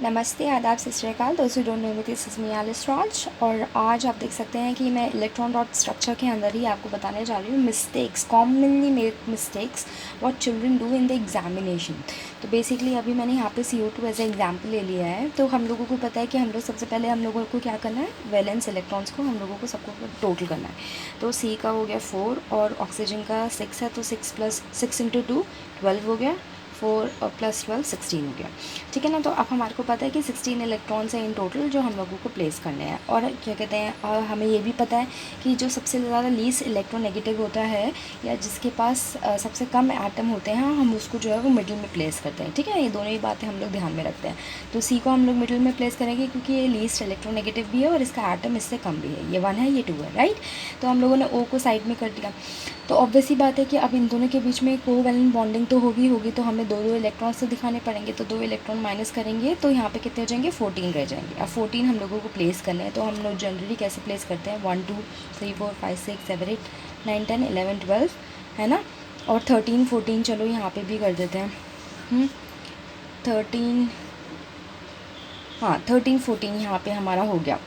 नमस्ते, आदाब, सत श्री अकाल। दोस्तों don't know me, this is me Alice Raj. और आज आप देख सकते हैं कि मैं इलेक्ट्रॉन डॉट स्ट्रक्चर के अंदर ही आपको बताने जा रही हूँ mistakes, commonly made mistakes what children do in the examination. तो बेसिकली अभी मैंने यहाँ पे CO2 एज ए एग्जाम्पल ले लिया है। तो हम लोगों को पता है कि हम लोग सबसे पहले हम लोगों को क्या करना है, वैलेंस इलेक्ट्रॉन्स को हम लोगों को सबको टोटल करना है। तो C का हो गया 4 और ऑक्सीजन का 6 है, तो 6 + 6 × 2 12 हो गया, 4 + 12 16 हो गया। ठीक है ना। तो अब हमारे को पता है कि 16 इलेक्ट्रॉन्स हैं इन टोटल जो हम लोगों को प्लेस करने हैं। और क्या कहते हैं, हमें ये भी पता है कि जो सबसे ज़्यादा लीस्ट इलेक्ट्रोनेगेटिव होता है या जिसके पास सबसे कम एटम होते हैं, हम उसको जो है वो मिडिल में प्लेस करते हैं। ठीक है, ये दोनों ही बातें हम लोग ध्यान में रखते हैं। तो C को हम लोग मिडिल में प्लेस करेंगे क्योंकि ये लीस्ट इलेक्ट्रोनेगेटिव भी है और इसका एटम इससे कम भी है। ये 1 है, ये 2 है, राइट। तो हम लोगों ने O को साइड में कर दिया। तो ऑब्वियस ही बात है कि अब इन दोनों के बीच में कोवैलेंट बॉन्डिंग तो होगी, तो हमें दो इलेक्ट्रॉन्स तो दिखाने पड़ेंगे। तो 2 इलेक्ट्रॉन माइनस करेंगे तो यहाँ पे कितने हो जाएंगे, 14 रह जाएंगे। अब 14 हम लोगों को प्लेस करने हैं। तो हम लोग जनरली कैसे प्लेस करते हैं, 1 2 3 4 5 6 7 8 9 10 11 12, है ना। और 13 14 चलो यहाँ पे भी कर देते हैं। 13, हाँ 13 14 यहाँ पे हमारा हो गया।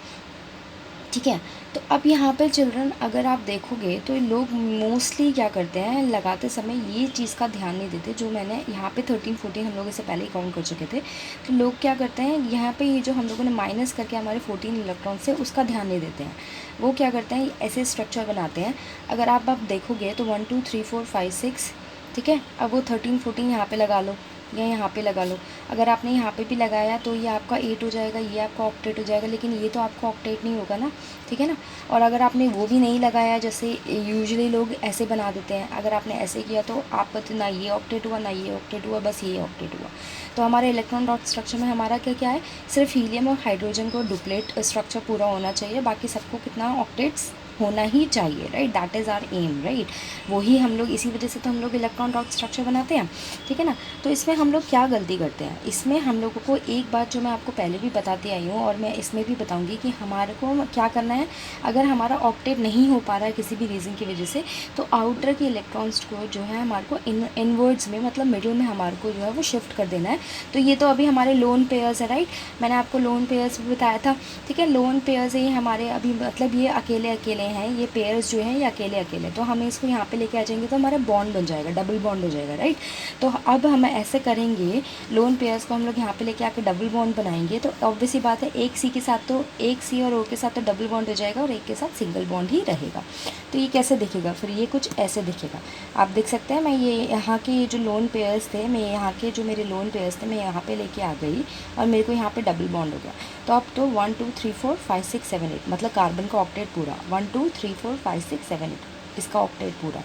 ठीक है। तो अब यहाँ पे चिल्ड्रन अगर आप देखोगे तो लोग मोस्टली क्या करते हैं, लगाते समय ये चीज़ का ध्यान नहीं देते। जो मैंने यहाँ पे 13 14 हम लोग इससे पहले ही काउंट कर चुके थे। तो लोग क्या करते हैं, यहाँ पे ये जो हम लोगों ने माइनस करके हमारे 14 इलेक्ट्रॉन से उसका ध्यान नहीं देते हैं। वो क्या करते हैं, ऐसे स्ट्रक्चर बनाते हैं। अगर आप देखोगे तो 1 2 3 4 5 6, ठीक है। अब वो 13 14 यहाँ पर लगा लो या यहाँ पे लगा लो। अगर आपने यहाँ पे भी लगाया तो ये आपका 8 हो जाएगा, ये आपका ऑक्टेट हो जाएगा, लेकिन ये तो आपका ऑक्टेट नहीं होगा ना। ठीक है ना। और अगर आपने वो भी नहीं लगाया, जैसे यूजुअली लोग ऐसे बना देते हैं, अगर आपने ऐसे किया तो आपका तो ना ये ऑक्टेट हुआ ना ये ऑक्टेट हुआ, बस ये ऑक्टेट हुआ। तो हमारे इलेक्ट्रॉन डॉट स्ट्रक्चर में हमारा क्या क्या है, सिर्फ हीलियम और हाइड्रोजन को डुप्लेट स्ट्रक्चर पूरा होना चाहिए, बाकी सबको कितना ऑक्टेट्स होना ही चाहिए, right. That is are am, right. वही हम लोग, इसी वजह से तो हम लोग इलेक्ट्रॉन डॉट स्ट्रक्चर बनाते हैं। ठीक है ना। तो इसमें हम लोग क्या गलती करते हैं, इसमें हम लोगों को एक बात जो मैं आपको पहले भी बताती आई हूँ और मैं इसमें भी बताऊँगी कि हमारे को क्या करना है। अगर हमारा ऑक्टेट नहीं हो पा रहा है किसी भी रीज़न की वजह से, तो आउटर के इलेक्ट्रॉन्स को जो है हमारे को इनवर्ड्स में, मतलब मिडिल में हमारे को जो है वो शिफ्ट कर देना है। तो ये तो अभी हमारे लोन पेयर्स है, राइट। मैंने आपको लोन पेयर्स भी बताया था। ठीक है, लोन पेयर्स ये हमारे अभी, मतलब ये अकेले अकेले हैं, ये पेयर्स जो हैं ये अकेले अकेले। तो हम इसको यहाँ पे लेके आ जाएंगे तो हमारा बॉन्ड बन जाएगा, डबल बॉन्ड हो जाएगा, राइट। तो अब हम ऐसे करेंगे, लोन पेयर्स को हम लोग यहाँ पे लेके आके डबल बॉन्ड बनाएंगे। तो ऑब्वियस ही बात है, एक C के साथ तो, एक C और O के साथ तो डबल बॉन्ड हो जाएगा और एक के साथ सिंगल बॉन्ड ही रहेगा। तो ये कैसे दिखेगा, फिर ये कुछ ऐसे दिखेगा। आप देख सकते हैं, मैं ये यहाँ के जो लोन पेयर्स थे, मैं यहाँ के जो मेरे लोन पेयर्स थे, मैं यहाँ पे लेके आ गई और मेरे को यहाँ पे डबल बॉन्ड हो गया। तो अब तो 1 2 3 4 5 6 7 8, मतलब कार्बन का ऑक्टेट पूरा 1 2 3 4 5 6 7 8, इसका ऑक्टेट पूरा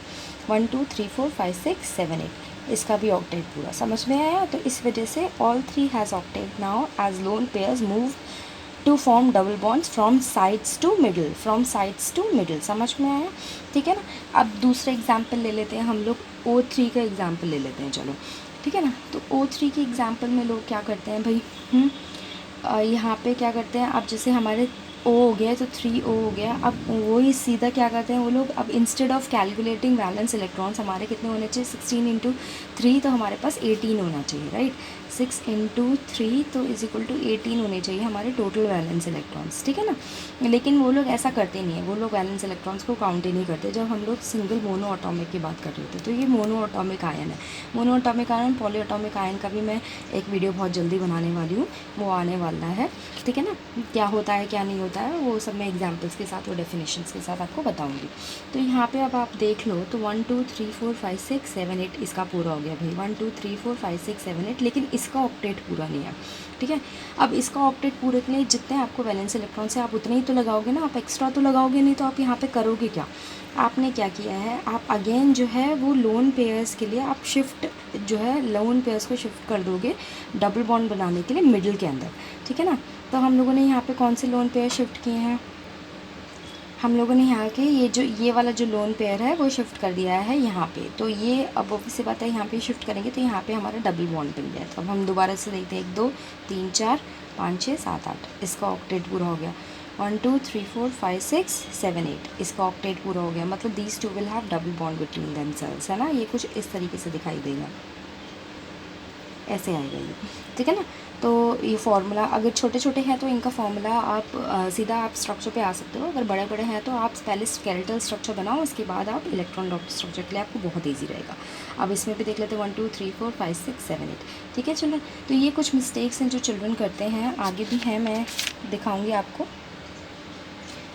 1 2 3 4 5 6 7 8, इसका भी ऑक्टेट पूरा। समझ में आया। तो इस वजह से all 3 has octet now as lone pairs move to form double bonds from sides to middle, from sides to middle. समझ में आया, ठीक है ना। अब दूसरा एग्जाम्पल ले लेते हैं हम लोग, O3 का एग्जाम्पल ले लेते हैं, चलो। ठीक है ना। तो O3 के एग्जाम्पल में लोग क्या करते हैं भाई, यहाँ पे क्या करते हैं, अब जैसे हमारे O हो गया तो 3O हो गया। अब वही सीधा क्या करते हैं वो लोग, अब instead of calculating valence electrons हमारे कितने होने चाहिए, 16 × 3, तो हमारे पास 18 होना चाहिए, राइट। 6 × 3 तो = 18 होने चाहिए हमारे टोटल वैलेंस इलेक्ट्रॉन्स। ठीक है ना। लेकिन वो लोग ऐसा करते नहीं है, वो लोग वैलेंस इलेक्ट्रॉन्स को काउंट ही नहीं करते। जब हम लोग सिंगल मोनो एटॉमिक की बात कर रहे थे, तो ये मोनो एटॉमिक आयन है। Mono atomic ion, poly atomic ion का भी मैं एक वीडियो बहुत जल्दी बनाने वाली हूँ, वो आने वाला है। ठीक है ना। क्या होता है क्या नहीं होता है, वो सब मैं एग्जाम्पल्स के साथ और डेफिनेशंस के साथ आपको बताऊंगी। तो यहाँ पे अब आप देख लो, तो 1 2 3 4 5 6 7 8 इसका पूरा हो गया भाई, 1 2 3 4 5 6 7 8, लेकिन इसका ऑक्टेट पूरा नहीं है। ठीक है। अब इसका ऑक्टेट पूरे के लिए जितने आपको वैलेंस इलेक्ट्रॉन से, आप उतने ही तो लगाओगे ना, आप एक्स्ट्रा तो लगाओगे नहीं। तो आप यहाँ पे करोगे क्या, आपने क्या किया है, आप अगेन जो है वो लोन पेयर्स के लिए आप शिफ्ट जो है, लोन पेयर्स को शिफ्ट कर दोगे डबल बॉन्ड बनाने के लिए मिडिल के अंदर। ठीक है ना। तो हम लोगों ने यहाँ पे कौन से लोन पेयर शिफ्ट किए हैं, हम लोगों ने यहाँ के ये वाला जो लोन पेयर है वो शिफ्ट कर दिया है यहाँ पे। तो ये अब ऑब्वियसली बात है, यहाँ पे शिफ्ट करेंगे तो यहाँ पे हमारा डबल बॉन्ड बन गया। तो अब हम दोबारा से देखते हैं, 1 2 3 4 5 6 7 8, इसका ऑक्टेट पूरा हो गया। 1 2 3 4 5 6 7 8, इसका ऑक्टेट पूरा हो गया। मतलब these two will have double bond between themselves, है ना। ये कुछ इस तरीके से दिखाई देगा, ऐसे आएगा ये। ठीक है ना। तो ये फार्मूला अगर छोटे छोटे हैं तो इनका फार्मूला आप सीधा आप स्ट्रक्चर पे आ सकते हो, अगर बड़े बड़े हैं तो आप पहले स्केलेटल स्ट्रक्चर बनाओ, उसके बाद आप इलेक्ट्रॉन डॉट स्ट्रक्चर के लिए आपको बहुत ईजी रहेगा। अब इसमें भी देख लेते हैं 1 2 3 4 5 6 7 8। ठीक है चिल्ड्रन, तो ये कुछ मिस्टेक्स हैं जो चिल्ड्रन करते हैं, आगे भी हैं, मैं दिखाऊँगी आपको।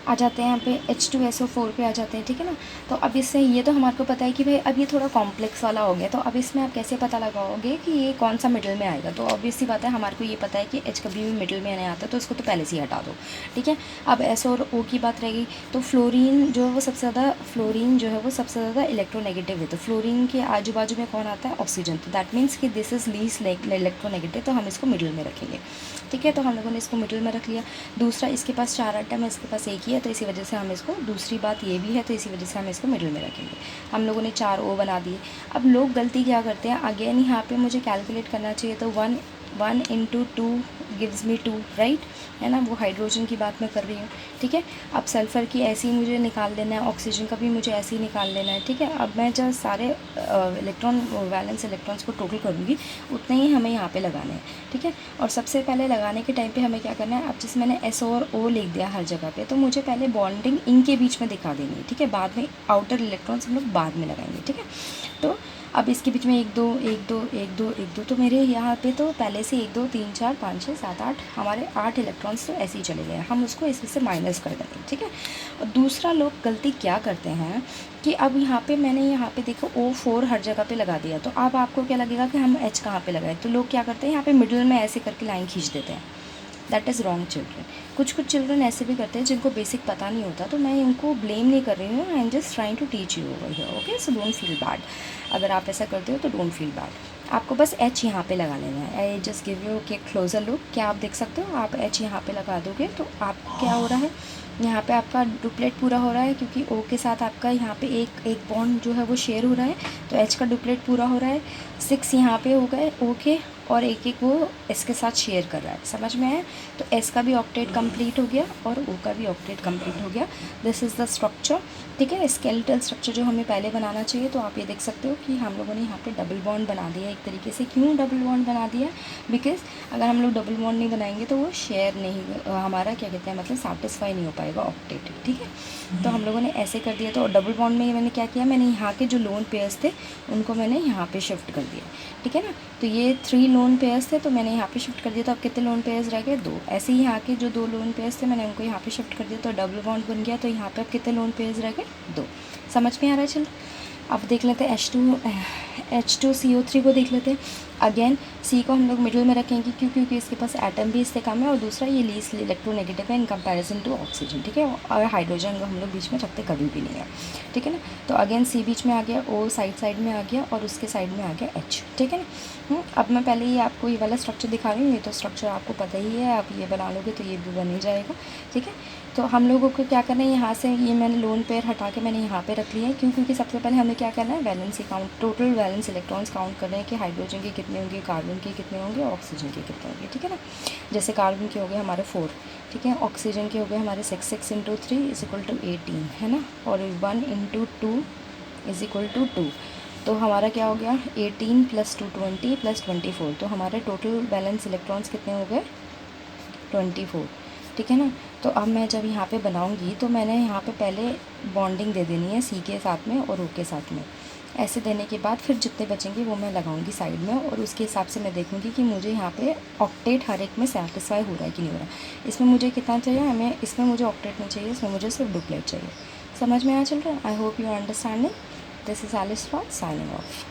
आ जाते हैं यहाँ पे H2SO4 पे आ जाते हैं। ठीक है ना, तो अब इससे ये तो हमारे को पता है कि भाई अब ये थोड़ा कॉम्प्लेक्स वाला हो गया, तो अब इसमें आप कैसे पता लगाओगे कि ये कौन सा मिडिल में आएगा। तो ऑब्वियस सी बात है, हमारे को ये पता है कि H कभी भी मिडिल में नहीं आता, तो इसको तो पहले से ही हटा दो। ठीक है, अब S और O की बात रहेगी, तो फ्लोरीन जो है वो सबसे ज़्यादा इलेक्ट्रोनेगेटिव है। तो फ्लोरीन के आजू बाजू में कौन आता है, ऑक्सीजन। तो दैट मीन्स कि दिस इज़ लीस्ट इलेक्ट्रोनेगेटिव, तो हम इसको मिडिल में रखेंगे। ठीक है, तो हम लोगों ने इसको मिडिल में रख लिया। दूसरा, इसके पास 4 आइटम है, इसके पास एक ही है, तो इसी वजह से हम इसको, दूसरी बात ये भी है, तो इसी वजह से हम इसको मिडिल में रखेंगे। हम लोगों ने 4 O बना दिए। अब लोग गलती क्या करते हैं, अगेन यहाँ पे मुझे कैलकुलेट करना चाहिए, तो 1 इंटू 2 गिव्स मी 2, राइट, है ना, वो हाइड्रोजन की बात मैं कर रही हूँ। ठीक है, अब सल्फ़र की ऐसे ही मुझे निकाल लेना है, ऑक्सीजन का भी मुझे ऐसे ही निकाल लेना है। ठीक है, अब मैं जब सारे वैलेंस इलेक्ट्रॉन्स को टोटल करूँगी, उतने ही हमें यहाँ पे लगाने हैं। ठीक है, और सबसे पहले लगाने के टाइम पे हमें क्या करना है, अब जिस मैंने S और O लिख दिया हर जगह पे, तो मुझे पहले बॉन्डिंग इनके बीच में दिखा देनी है। ठीक है, बाद में आउटर इलेक्ट्रॉन्स हम लोग बाद में लगाएंगे। ठीक है, तो अब इसके बीच में 1 2 1 2 1 2 1 2, तो मेरे यहाँ पे तो पहले से 1 2 3 4 5 6 7 8 हमारे 8 इलेक्ट्रॉन्स तो ऐसे ही चले गए, हम उसको इसमें से माइनस कर देंगे। ठीक है, और दूसरा लोग गलती क्या करते हैं कि अब यहाँ पे मैंने यहाँ पे देखो O4 हर जगह पे लगा दिया, तो अब आपको क्या लगेगा कि हम H कहाँ पे लगाए, तो लोग क्या करते हैं यहाँ पे मिडिल में ऐसे करके लाइन खींच देते हैं। That is wrong children. कुछ चिल्ड्रन ऐसे भी करते हैं जिनको बेसिक पता नहीं होता, तो मैं उनको ब्लेम नहीं कर रही हूँ, I am just trying to teach you over here, okay, so don't feel bad. अगर आप ऐसा करते हो तो डोंट फील बैड। आपको बस H यहाँ पे लगा लेना है। आई जस्ट गिव यू के क्लोजर लुक, क्या आप देख सकते हो, आप H यहाँ पे लगा दोगे तो आप क्या हो रहा है, यहाँ पे आपका डुप्लेट पूरा हो रहा है, क्योंकि O के साथ आपका यहाँ पे एक बॉन्ड जो है वो शेयर हो रहा है, तो H का डुप्लेट पूरा हो रहा है। 6 यहाँ पे हो गए O के, और एक वो S के साथ शेयर कर रहा है, समझ में आया। तो S का भी ऑक्टेट कंप्लीट हो गया और O का भी ऑक्टेट कंप्लीट हो गया। This is the structure. ठीक है, स्केलेटल स्ट्रक्चर जो हमें पहले बनाना चाहिए, तो आप ये देख सकते हो कि हम लोगों ने यहाँ पे डबल बॉन्ड बना दिया एक तरीके से। क्यों डबल बॉन्ड बना दिया, बिकॉज अगर हम लोग डबल बॉन्ड नहीं बनाएंगे तो वो शेयर नहीं, हमारा क्या कहते हैं, मतलब सेटिस्फाई नहीं हो पाएगा ऑक्टेट। ठीक है, तो हम लोगों ने ऐसे कर दिया। तो डबल बॉन्ड में मैंने क्या किया, मैंने यहाँ के जो लोन पेयर्स थे उनको मैंने यहाँ पे शिफ्ट कर दिया। ठीक है ना, तो ये 3 लोन पेयर्स थे, तो मैंने यहाँ पे शिफ्ट कर दिया। तो अब कितने लोन पेयर्स रह गए, 2। ऐसे ही यहाँ के जो 2 लोन पेयर्स थे मैंने उनको यहाँ पे शिफ्ट कर दिया, तो डबल बॉन्ड बन गया। तो यहाँ पे अब कितने लोन पेयर्स रह गए, 2। समझ में आ रहा है। चलो अब देख लेते हैं H2CO3 को देख लेते हैं। अगेन C को हम लोग मिडिल में रखेंगे, क्योंकि इसके पास एटम भी इससे कम है, और दूसरा ये लीस्ट इलेक्ट्रोनेगेटिव है इन कंपैरिजन टू ऑक्सीजन। ठीक है, और हाइड्रोजन को हम लोग बीच में रखते कभी भी नहीं है। ठीक है ना, तो अगेन C बीच में आ गया, O साइड में आ गया, और उसके साइड में आ गया H। ठीक है ना, अब मैं पहले ही आपको ये वाला स्ट्रक्चर दिखा रही हूँ, ये तो स्ट्रक्चर आपको पता ही है, आप ये बना लोगे तो ये भी बन ही जाएगा। ठीक है, तो हम लोगों को क्या करना है, यहाँ से ये मैंने लोन पेयर हटा के मैंने यहाँ पे रख लिया है। क्योंकि सबसे पहले हमें क्या करना है, valency count, total valence electrons count कर रहे हैं कि हाइड्रोजन के कितने होंगे, कार्बन के कितने होंगे, ऑक्सीजन के कितने होंगे। ठीक है ना, जैसे कार्बन के हो गए हमारे 4, ठीक है, ऑक्सीजन के हो गए हमारे 6, 6 इंटू 3 इज इक्वल टू 18, है ना, और 1 इंटू 2 इज इक्वल टू 2। तो हमारा क्या हो गया, 18 + 2 20 + 24, तो हमारे टोटल वैलेंस इलेक्ट्रॉन्स कितने हो गए, 24। ठीक है ना, तो अब मैं जब यहाँ पे बनाऊँगी तो मैंने यहाँ पे पहले बॉन्डिंग दे देनी है C के साथ में और O के साथ में। ऐसे देने के बाद फिर जितने बचेंगे वो मैं लगाऊंगी साइड में, और उसके हिसाब से मैं देखूंगी कि मुझे यहाँ पे ऑक्टेट हर एक में सेटिस्फाई हो रहा है कि नहीं हो रहा। इसमें मुझे कितना चाहिए, हमें इसमें मुझे ऑक्टेट नहीं चाहिए, इसमें मुझे सिर्फ डुप्लेट चाहिए। समझ में आ चल रहा है। I hope you understanding. This is Alice Rod signing of.